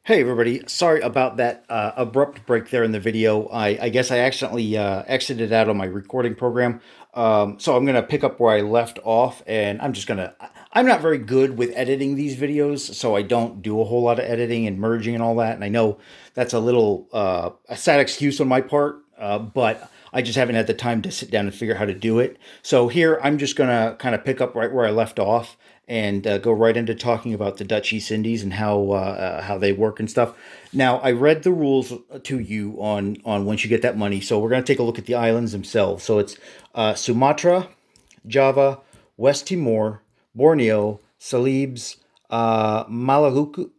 Hey everybody, sorry about that abrupt break there in the video. I guess I accidentally exited out of my recording program. So I'm gonna pick up where I left off, and I'm not very good with editing these videos, so I don't do a whole lot of editing and merging and all that. And I know that's a little a sad excuse on my part, but I just haven't had the time to sit down and figure out how to do it. So here I'm just gonna kind of pick up right where I left off and go right into talking about the Dutch East Indies and how they work and stuff. Now, I read the rules to you on once you get that money, so we're going to take a look at the islands themselves. So it's Sumatra, Java, West Timor, Borneo, Celebes, Maluku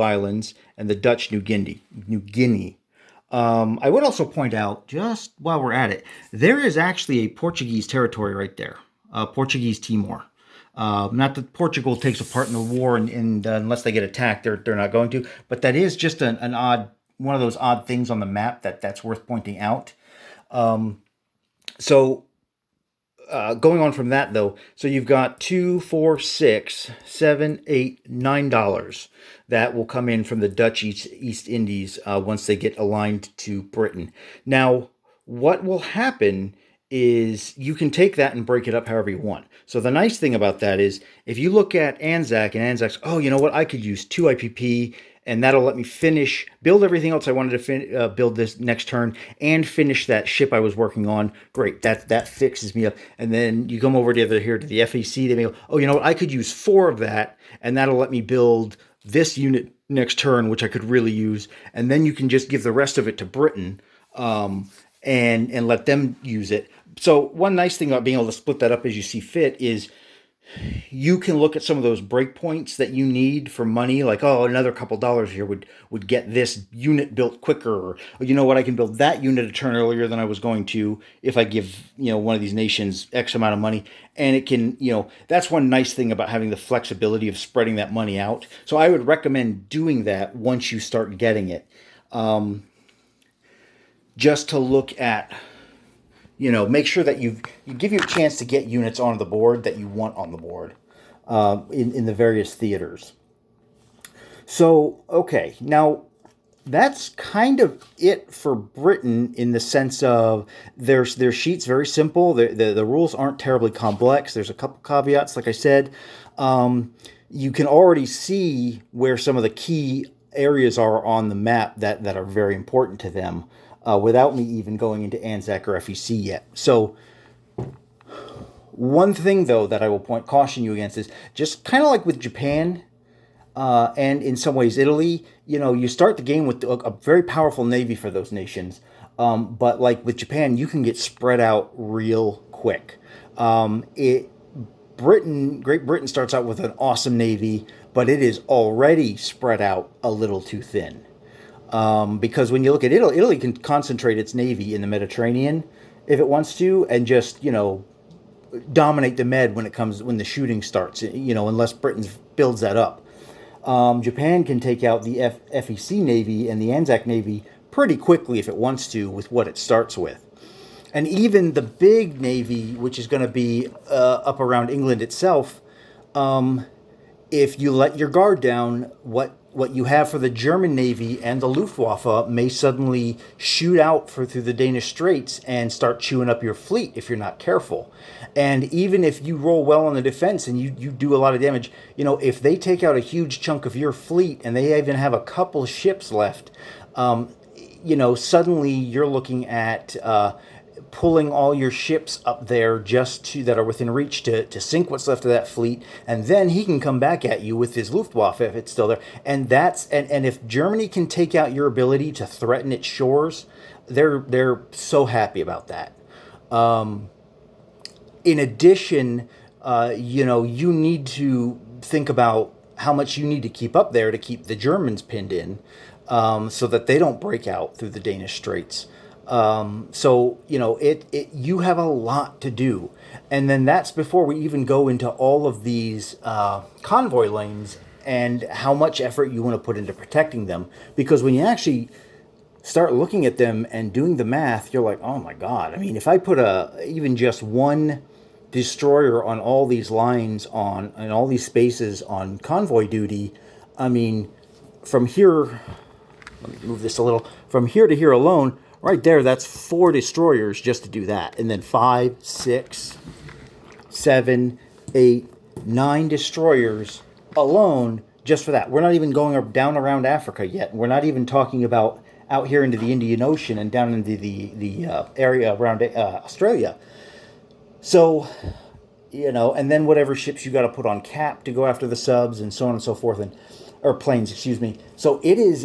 Islands, and the Dutch New Guinea. I would also point out, just while we're at it, there is actually a Portuguese territory right there, Portuguese Timor. Not that Portugal takes a part in the war, and unless they get attacked, they're not going to. But that is just an odd one of those odd things on the map that's worth pointing out. So going on from that though, so you've got two, four, six, seven, $8, $9 that will come in from the Dutch East Indies once they get aligned to Britain. Now, what will happen is you can take that and break it up however you want. So the nice thing about that is if you look at Anzac and Anzac's, oh, you know what, I could use 2 IPP and that'll let me build everything else I wanted to build this next turn and finish that ship I was working on. Great, that fixes me up. And then you come over here to the FEC, they may go, oh, you know what, I could use 4 of that and that'll let me build this unit next turn, which I could really use. And then you can just give the rest of it to Britain and let them use it. So one nice thing about being able to split that up as you see fit is you can look at some of those breakpoints that you need for money, like, oh, another couple dollars here would get this unit built quicker, or you know what, I can build that unit a turn earlier than I was going to if I give one of these nations X amount of money. And it can, that's one nice thing about having the flexibility of spreading that money out. So I would recommend doing that once you start getting it, just to look at, make sure that you give you a chance to get units on the board that you want on the board in the various theaters. So, okay, now that's kind of it for Britain in the sense of their sheet's very simple. The rules aren't terribly complex. There's a couple caveats, like I said. You can already see where some of the key areas are on the map that are very important to them. Without me even going into Anzac or FEC yet. So one thing, though, that I will caution you against is just kind of like with Japan and in some ways Italy, you start the game with a very powerful navy for those nations. But like with Japan, you can get spread out real quick. Great Britain starts out with an awesome navy, but it is already spread out a little too thin. Because when you look at Italy, Italy can concentrate its navy in the Mediterranean if it wants to, and just dominate the Med when the shooting starts. Unless Britain builds that up. Japan can take out the FEC navy and the Anzac navy pretty quickly if it wants to with what it starts with. And even the big navy, which is going to be up around England itself, if you let your guard down, what you have for the German Navy and the Luftwaffe may suddenly shoot out through the Danish Straits and start chewing up your fleet if you're not careful. And even if you roll well on the defense and you do a lot of damage, if they take out a huge chunk of your fleet and they even have a couple ships left, suddenly you're looking at pulling all your ships up there that are within reach to sink what's left of that fleet, and then he can come back at you with his Luftwaffe if it's still there. And if Germany can take out your ability to threaten its shores, they're so happy about that. In addition, you need to think about how much you need to keep up there to keep the Germans pinned in, so that they don't break out through the Danish Straits. You have a lot to do. And then that's before we even go into all of these convoy lanes and how much effort you want to put into protecting them. Because when you actually start looking at them and doing the math, you're like, oh my God. I mean, if I put even just one destroyer on all these lines and all these spaces on convoy duty, I mean, from here, let me move this a little. From here to here alone, right there, that's 4 destroyers just to do that. And then 5, 6, 7, 8, 9 destroyers alone just for that. We're not even going down around Africa yet. We're not even talking about out here into the Indian Ocean and down into the area around Australia. So, and then whatever ships you got to put on cap to go after the subs and so on and so forth, or planes, excuse me. So it is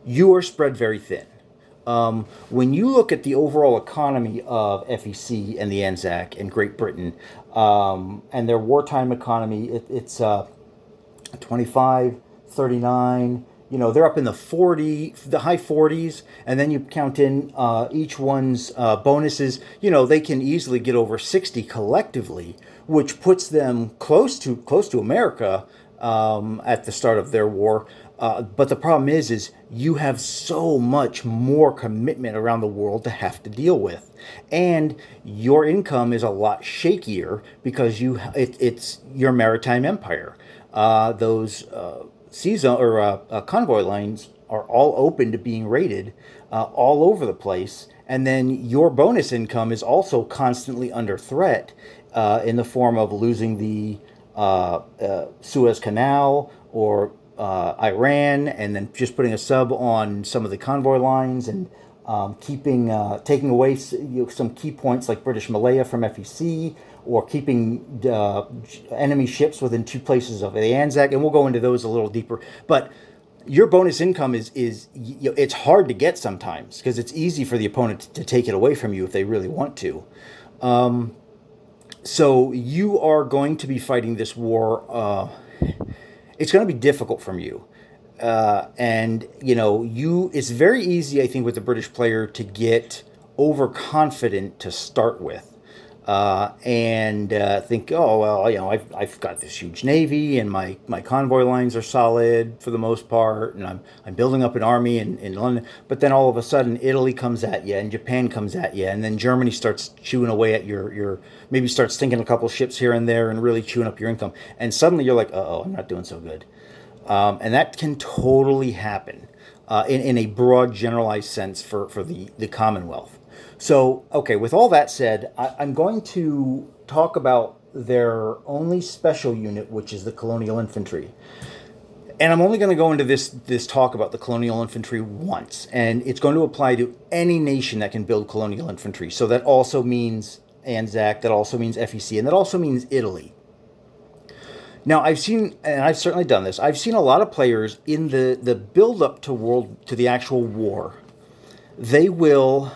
you are spread very thin. When you look at the overall economy of FEC and the Anzac and Great Britain, and their wartime economy, it's 25, 39. They're up in the high 40s, and then you count in each one's bonuses. They can easily get over 60 collectively, which puts them close to America at the start of their war. But the problem is you have so much more commitment around the world to have to deal with, and your income is a lot shakier because it's your maritime empire. Those season or convoy lines are all open to being raided all over the place, and then your bonus income is also constantly under threat in the form of losing the Suez Canal or Iran, and then just putting a sub on some of the convoy lines and taking away some key points like British Malaya from FEC, or keeping enemy ships within 2 places of the Anzac, and we'll go into those a little deeper. But your bonus income is it's hard to get sometimes because it's easy for the opponent to take it away from you if they really want to. So you are going to be fighting this war. It's going to be difficult from you. And it's very easy, I think, with the British player to get overconfident to start with. And think, oh, well, I've got this huge navy, and my convoy lines are solid for the most part, and I'm building up an army in London. But then all of a sudden, Italy comes at you, and Japan comes at you, and then Germany starts chewing away at your maybe starts sinking a couple ships here and there, and really chewing up your income. And suddenly you're like, I'm not doing so good. And that can totally happen in a broad, generalized sense for the Commonwealth. So, okay, with all that said, I'm going to talk about their only special unit, which is the Colonial Infantry. And I'm only going to go into this talk about the Colonial Infantry once, and it's going to apply to any nation that can build Colonial Infantry. So that also means Anzac, that also means FEC, and that also means Italy. Now, I've seen, and I've certainly done this, I've seen a lot of players in the build-up to the actual war. They will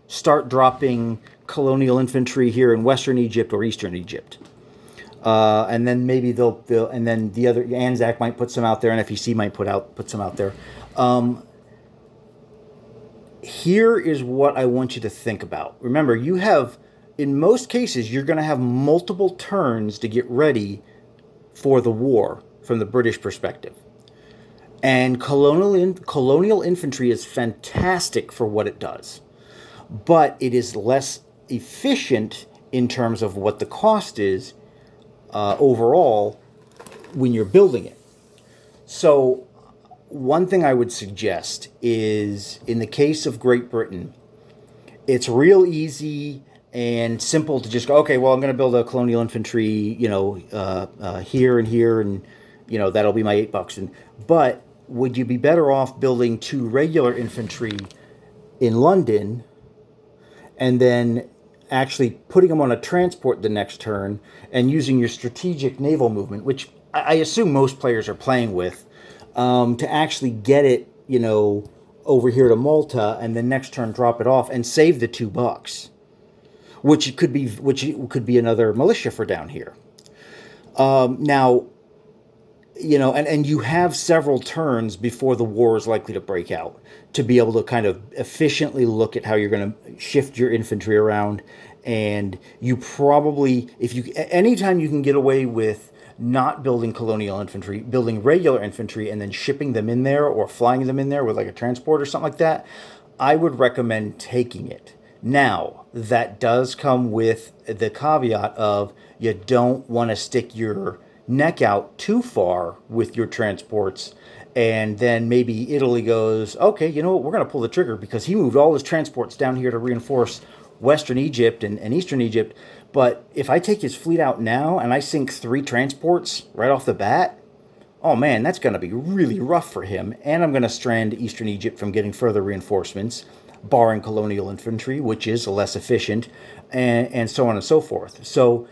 start dropping colonial infantry here in Western Egypt or Eastern Egypt. And then maybe they'll and then the other Anzac might put some out there, and FEC might put some out there. Here is what I want you to think about. Remember, in most cases, you're going to have multiple turns to get ready for the war from the British perspective. And colonial infantry is fantastic for what it does. But it is less efficient in terms of what the cost is overall when you're building it. So one thing I would suggest is, in the case of Great Britain, it's real easy and simple to just go, okay, well, I'm going to build a colonial infantry, here and here, and that'll be my $8. But would you be better off building 2 regular infantry in London, and then actually putting them on a transport the next turn and using your strategic naval movement, which I assume most players are playing with, to actually get it, over here to Malta, and then next turn drop it off and save the $2, which could be another militia for down here. Now, and you have several turns before the war is likely to break out to be able to kind of efficiently look at how you're going to shift your infantry around. And you probably, anytime you can get away with not building colonial infantry, building regular infantry, and then shipping them in there or flying them in there with like a transport or something like that, I would recommend taking it. Now, that does come with the caveat of you don't want to stick your neck out too far with your transports, and then maybe Italy goes, okay, you know what, we're going to pull the trigger because he moved all his transports down here to reinforce Western Egypt and Eastern Egypt. But if I take his fleet out now and I sink three transports right off the bat, oh man, that's going to be really rough for him. And I'm going to strand Eastern Egypt from getting further reinforcements, barring colonial infantry, which is less efficient, and so on and so forth. So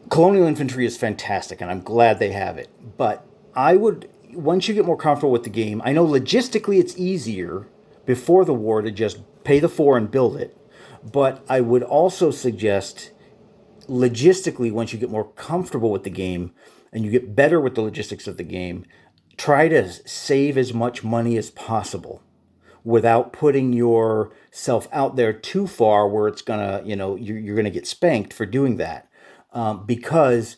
colonial infantry is fantastic, and I'm glad they have it. But I would, once you get more comfortable with the game, I know logistically it's easier before the war to just pay the four and build it. But I would also suggest logistically, once you get more comfortable with the game and you get better with the logistics of the game, try to save as much money as possible without putting yourself out there too far where it's gonna, you're gonna get spanked for doing that. Because,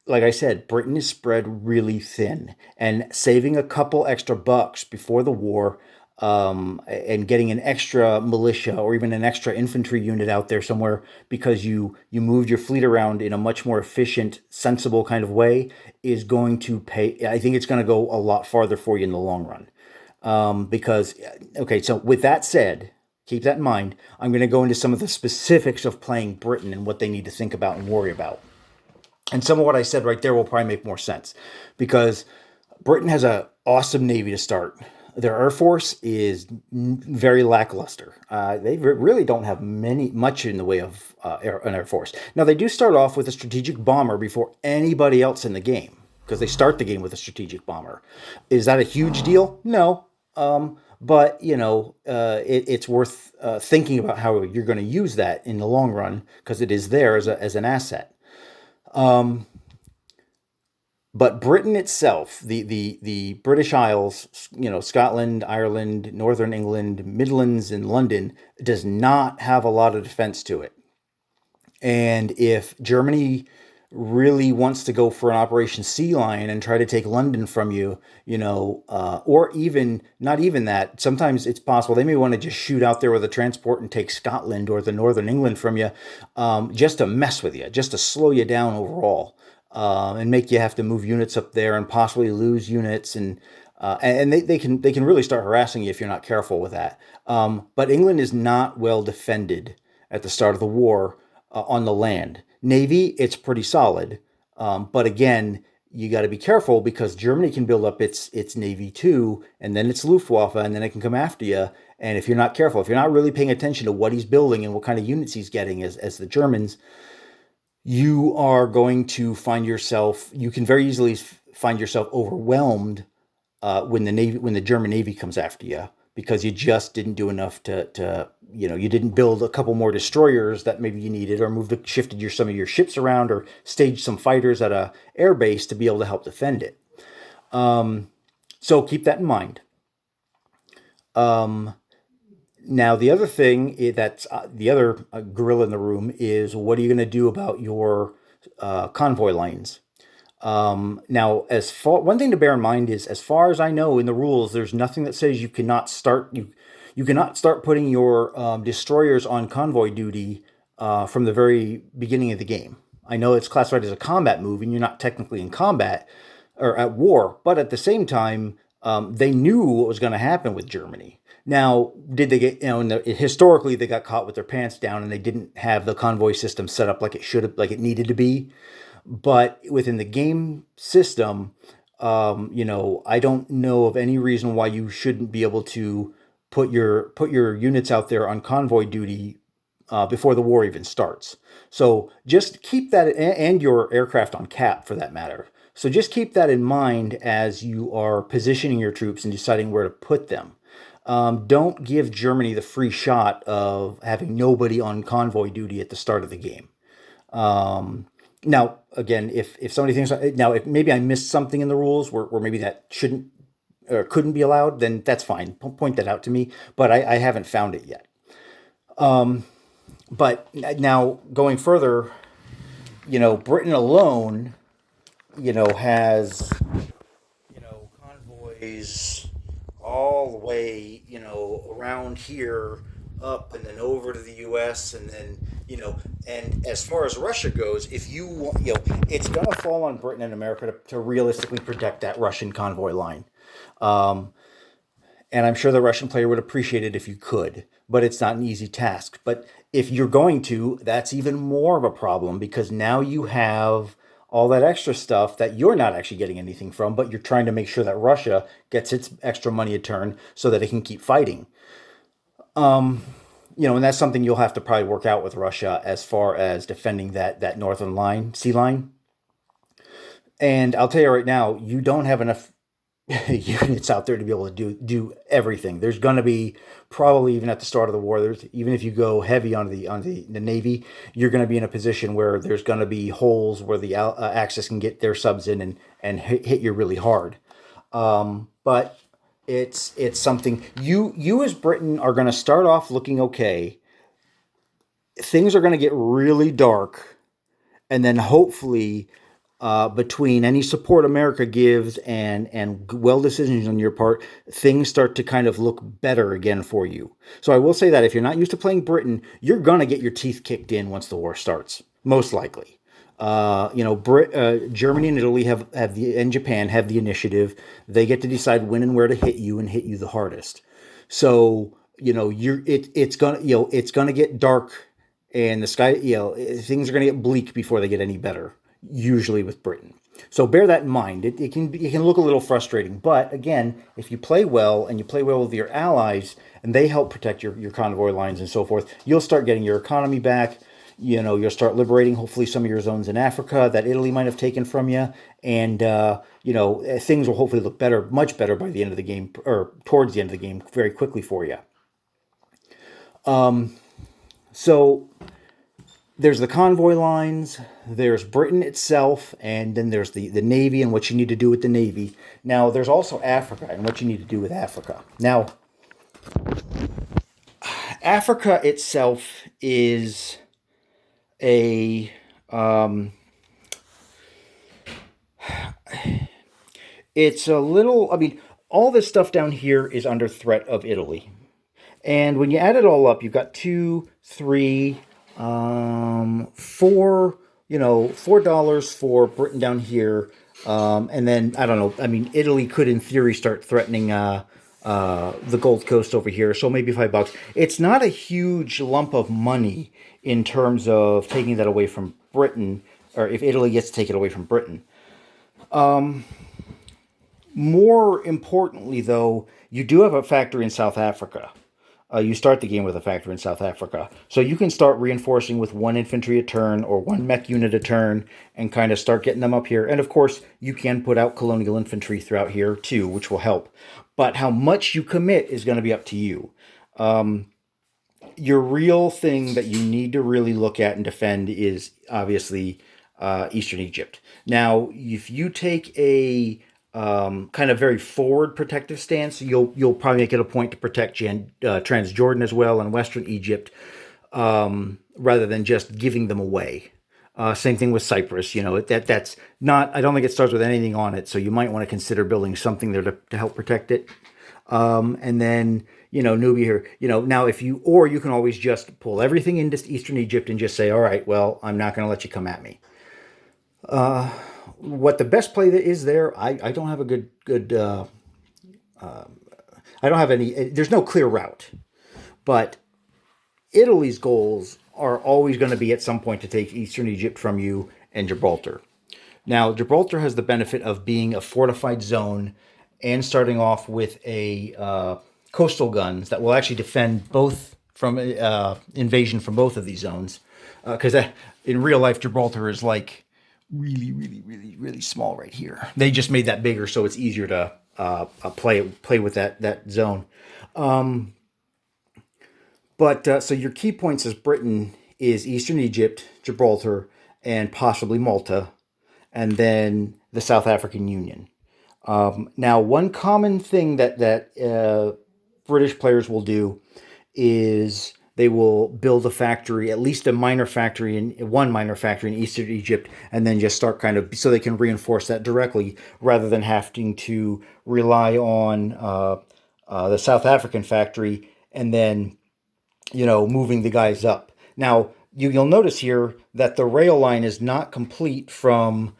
like I said, Britain is spread really thin, and saving a couple extra bucks before the war, and getting an extra militia or even an extra infantry unit out there somewhere because you moved your fleet around in a much more efficient, sensible kind of way is going to pay. I think it's going to go a lot farther for you in the long run. Because, okay, so with that said, keep that in mind. I'm going to go into some of the specifics of playing Britain and what they need to think about and worry about. And some of what I said right there will probably make more sense because Britain has an awesome navy to start. Their air force is very lackluster. They really don't have much in the way of an air force. Now they do start off with a strategic bomber before anybody else in the game because they start the game with a strategic bomber. Is that a huge deal? No, but it's worth thinking about how you're going to use that in the long run because it is there as an asset. But Britain itself, the British Isles, Scotland, Ireland, Northern England, Midlands, and London, does not have a lot of defense to it. And if Germany really wants to go for an Operation Sea Lion and try to take London from you, or even not even that, sometimes it's possible they may want to just shoot out there with a transport and take Scotland or the Northern England from you, just to mess with you, just to slow you down overall, and make you have to move units up there and possibly lose units and they can really start harassing you if you're not careful with that. But England is not well defended at the start of the war on the land. Navy, it's pretty solid. But again, you got to be careful because Germany can build up its navy too, and then its Luftwaffe, and then it can come after you. And if you're not careful, if you're not really paying attention to what he's building and what kind of units he's getting as the Germans, you are going to find yourself. You can very easily find yourself overwhelmed when the German Navy comes after you because you just didn't do enough to you didn't build a couple more destroyers that maybe you needed, or shifted some of your ships around, or staged some fighters at a air base to be able to help defend it. So keep that in mind. Um, Now the other thing that's the other gorilla in the room is what are you going to do about your convoy lines? Now, one thing to bear in mind is, as far as I know, in the rules, there's nothing that says you cannot start putting your destroyers on convoy duty from the very beginning of the game. I know it's classified as a combat move, and you're not technically in combat or at war, but at the same time, they knew what was going to happen with Germany. Now, did they get, historically they got caught with their pants down and they didn't have the convoy system set up like it should have, like it needed to be. But within the game system, I don't know of any reason why you shouldn't be able to put your units out there on convoy duty before the war even starts. So just keep that, and your aircraft on cap for that matter. So just keep that in mind as you are positioning your troops and deciding where to put them. Don't give Germany the free shot of having nobody on convoy duty at the start of the game. Now, again, if somebody thinks now, if maybe I missed something in the rules where maybe that shouldn't or couldn't be allowed, then that's fine. Point that out to me. But I haven't found it yet. But now going further, Britain alone, has convoys all the way, around here, up and then over to the U.S. and then and as far as Russia goes, if it's going to fall on Britain and America to realistically protect that Russian convoy line. Um, and I'm sure the Russian player would appreciate it if you could, but it's not an easy task. But if you're going to, that's even more of a problem because now you have all that extra stuff that you're not actually getting anything from, but you're trying to make sure that Russia gets its extra money a turn so that it can keep fighting. And that's something you'll have to probably work out with Russia as far as defending that northern line, sea line. And I'll tell you right now, you don't have enough units out there to be able to do everything. There's going to be probably even at the start of the war. Even if you go heavy on the Navy, you're going to be in a position where there's going to be holes where the Axis can get their subs in and hit you really hard. But it's something you as Britain are going to start off looking okay. Things are going to get really dark, and then hopefully between any support America gives and well decisions on your part, things start to kind of look better again for you. So I will say that if you're not used to playing Britain, you're gonna get your teeth kicked in once the war starts, most likely. Germany and Italy and Japan have the initiative. They get to decide when and where to hit you and hit you the hardest. So it's gonna get dark and the sky, things are gonna get bleak before they get any better usually with Britain. So bear that in mind. It can look a little frustrating, but again, if you play well and you play well with your allies and they help protect your convoy lines and so forth, you'll start getting your economy back. You'll start liberating hopefully some of your zones in Africa that Italy might have taken from you, and things will hopefully look better, much better by the end of the game or towards the end of the game, very quickly for you. So there's the convoy lines, there's Britain itself, and then there's the Navy and what you need to do with the Navy. Now, there's also Africa and what you need to do with Africa. Now, Africa itself is it's a little, I mean, all this stuff down here is under threat of Italy. And when you add it all up, you've got two, three, $4 for Britain down here, and then I don't know. I mean, Italy could, in theory, start threatening the Gold Coast over here, so maybe $5. It's not a huge lump of money in terms of taking that away from Britain, or if Italy gets to take it away from Britain. More importantly, though, you do have a factory in South Africa. You start the game with a factory in South Africa. So you can start reinforcing with one infantry a turn or one mech unit a turn and kind of start getting them up here. And of course, you can put out colonial infantry throughout here too, which will help. But how much you commit is going to be up to you. Your real thing that you need to really look at and defend is obviously Eastern Egypt. Now, if you take a kind of very forward protective stance, you'll probably make it a point to protect Transjordan as well and Western Egypt, rather than just giving them away. Same thing with Cyprus. That's not. I don't think it starts with anything on it, so you might want to consider building something there to help protect it. And then Nubia here. Now if you can always just pull everything into Eastern Egypt and just say, all right, well, I'm not going to let you come at me. What the best play that is there, I don't have a good I don't have any. There's no clear route, but Italy's goals are always going to be at some point to take Eastern Egypt from you and Gibraltar. Now, Gibraltar has the benefit of being a fortified zone and starting off with a coastal guns that will actually defend both from invasion from both of these zones. Because in real life, Gibraltar is like really, really, really, really small right here. They just made that bigger so it's easier to play with that zone. So your key points as Britain is Eastern Egypt, Gibraltar, and possibly Malta, and then the South African Union. Now, one common thing that British players will do is they will build a factory, at least one minor factory in Eastern Egypt, and then just start kind of so they can reinforce that directly rather than having to rely on the South African factory and then moving the guys up. Now, you'll notice here that the rail line is not complete from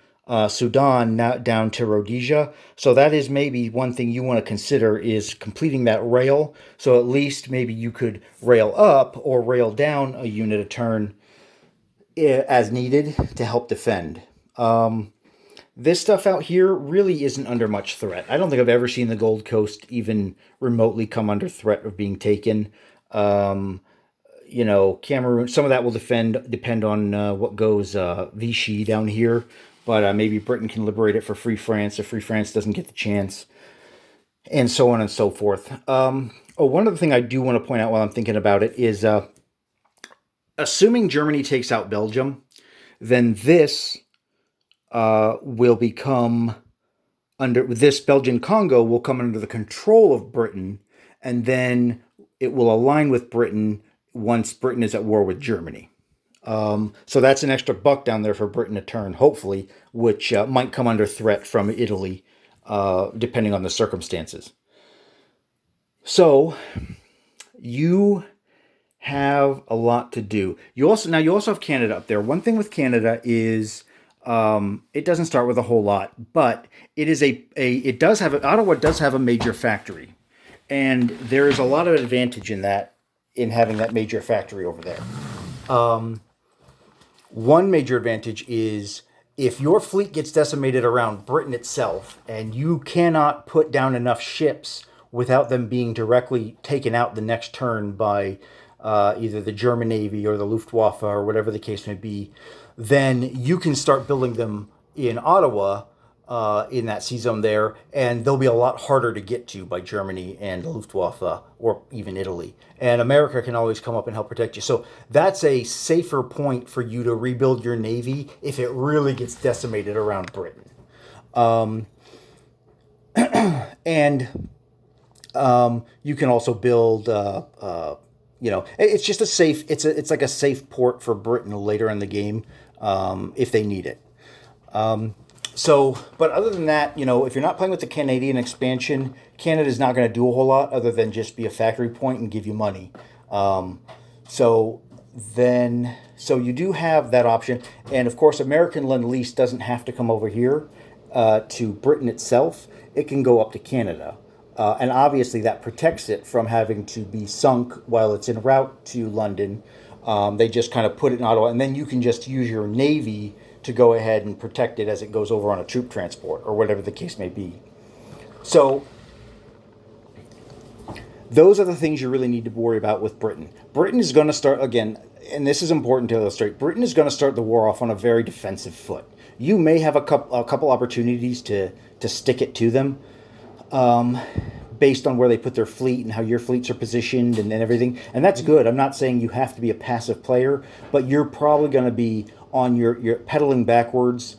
Sudan now down to Rhodesia. So that is maybe one thing you want to consider is completing that rail. So at least maybe you could rail up or rail down a unit a turn as needed to help defend. This stuff out here really isn't under much threat. I don't think I've ever seen the Gold Coast even remotely come under threat of being taken. Cameroon, some of that will depend on what goes Vichy down here, but maybe Britain can liberate it for Free France if Free France doesn't get the chance, and so on and so forth. One other thing I do want to point out while I'm thinking about it is assuming Germany takes out Belgium, then this will become this Belgian Congo will come under the control of Britain, and then it will align with Britain once Britain is at war with Germany. So that's an extra buck down there for Britain to turn, hopefully, which might come under threat from Italy, depending on the circumstances. So you have a lot to do. You also have Canada up there. One thing with Canada is it doesn't start with a whole lot, but Ottawa does have a major factory, and there is a lot of advantage in having that major factory over there. One major advantage is if your fleet gets decimated around Britain itself, and you cannot put down enough ships without them being directly taken out the next turn by either the German Navy or the Luftwaffe or whatever the case may be, then you can start building them in Ottawa, in that sea zone there, and they'll be a lot harder to get to by Germany and Luftwaffe or even Italy. And America can always come up and help protect you. So that's a safer point for you to rebuild your Navy if it really gets decimated around Britain. And you can also build, it's just it's like a safe port for Britain later in the game if they need it. But other than that, if you're not playing with the Canadian expansion, Canada's not going to do a whole lot other than just be a factory point and give you money. So you do have that option. And of course, American Lend-Lease doesn't have to come over here to Britain itself. It can go up to Canada. And obviously that protects it from having to be sunk while it's en route to London. They just kind of put it in Ottawa, and then you can just use your Navy to go ahead and protect it as it goes over on a troop transport or whatever the case may be. So those are the things you really need to worry about with Britain. Britain is going to start, again, and this is important to illustrate, Britain is going to start the war off on a very defensive foot. You may have a couple opportunities to stick it to them, based on where they put their fleet and how your fleets are positioned and everything. And that's good. I'm not saying you have to be a passive player, but you're probably going to be on your pedaling backwards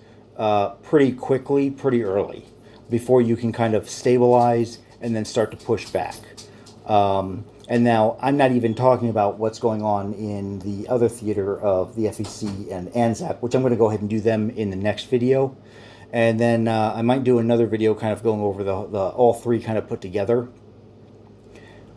pretty quickly, pretty early, before you can kind of stabilize and then start to push back. And now I'm not even talking about what's going on in the other theater of the FEC and ANZAC, which I'm going to go ahead and do them in the next video. And then I might do another video kind of going over the all three kind of put together.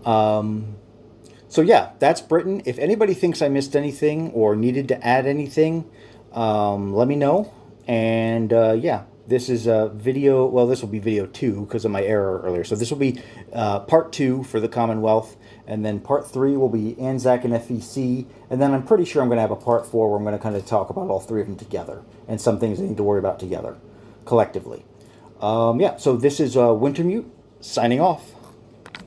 So yeah, that's Britain. If anybody thinks I missed anything or needed to add anything, let me know. And yeah, this is a video. Well, this will be video 2 because of my error earlier. So this will be part 2 for the Commonwealth. And then part 3 will be ANZAC and FEC. And then I'm pretty sure I'm going to have a part 4 where I'm going to kind of talk about all three of them together and some things I need to worry about together, collectively. Yeah, so this is Wintermute signing off.